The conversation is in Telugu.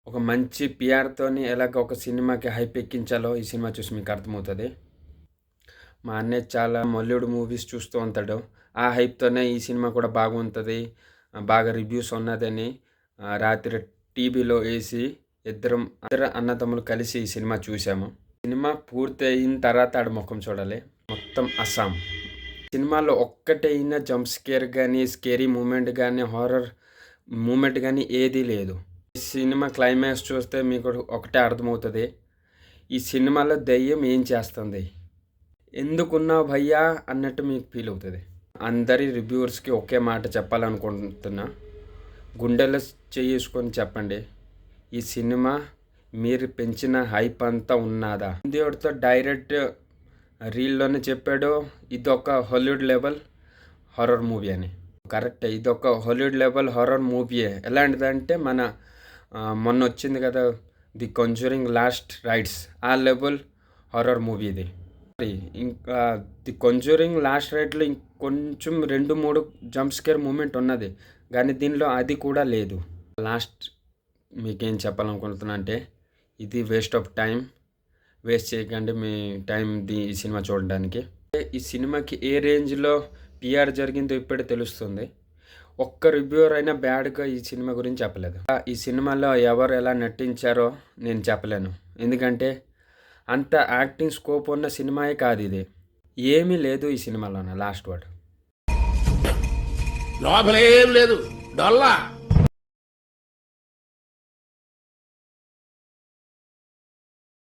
ఒక మంచి పిఆర్‌తోని ఎలాగ ఒక సినిమాకి హైప్ ఎక్కించాలో ఈ సినిమా చూసి మీకు అర్థమవుతది. మా అన్నయ్య చాలా బాలీవుడ్ మూవీస్ చూస్తూ ఉంటాడు. ఆ హైప్‌తోనే ఈ సినిమా కూడా బాగుంటది. బాగా రివ్యూస్ ఉన్నదని రాత్రి టీవీలో ఏసి ఇద్దరు అన్నదమ్ములు కలిసి ఈ సినిమా చూసాము. సినిమా పూర్తయిన తర్వాత ఆడి మొఖం చూడాలి. మొత్తం అస్సాం. సినిమాలో ఒక్కటైనా జంప్ స్కేర్ గానీ, స్కేరీ మూమెంట్ గానీ, హారర్ మూమెంట్ గానీ ఏదీ లేదు. ఈ సినిమా క్లైమాక్స్ చూస్తే మీకు ఒకటే అర్థమవుతది. ఈ సినిమాలో దెయ్యం ఏం చేస్తుంది? ఎందుకున్నావు భయ్యా అన్నట్టు మీకు ఫీల్ అవుతది. అందరి రివ్యూవర్స్‌కి ఒకే మాట చెప్పాలనుకుంటున్నా. గుండెలో చేసుకొని చెప్పండి. ఈ సినిమా మీరు పెంచిన హైప్ అంతా ఉన్నాదా? దేవుడితో డైరెక్ట్ రీల్‌లోనే చెప్పాడు. ఇదొక హాలీవుడ్ లెవెల్ హారర్ మూవీ అని. కరెక్టే. ఇదొక హాలీవుడ్ లెవెల్ హారర్ మూవీయే. ఎలాంటిదంటే మన మొన్నొచ్చింది కదా! 'ది కాంజూరింగ్ లాస్ట్ రైట్స్' ఆ లెవెల్ హారర్ మూవీ ఇది. ఇంకా 'ది కాంజూరింగ్ లాస్ట్ రైట్‌లో' ఇంకొంచెం 2, 3 జంప్ స్కేర్ మూమెంట్ ఉన్నది. కానీ దీనిలో అది కూడా లేదు. లాస్ట్ మీకేం చెప్పాలనుకుంటున్నా అంటే ఇది వేస్ట్ ఆఫ్ టైం. వేస్ట్ చేయకండి మీ టైం ఈ సినిమా చూడడానికి. ఈ సినిమాకి ఏ రేంజ్‌లో పీఆర్ జరిగిందో ఇప్పుడే తెలుస్తుంది. ఒక్క రివ్యూవర్ అయినా బ్యాడ్‌గా ఈ సినిమా గురించి చెప్పలేదు. ఈ సినిమాలో ఎవరు ఎలా నటించారో నేను చెప్పలేను. ఎందుకంటే అంత యాక్టింగ్ స్కోప్ ఉన్న సినిమాయే కాదిది. ఏమీ లేదు ఈ సినిమాలోన లాస్ట్ వర్డ్. లోపలేం లేదు డొల్లా.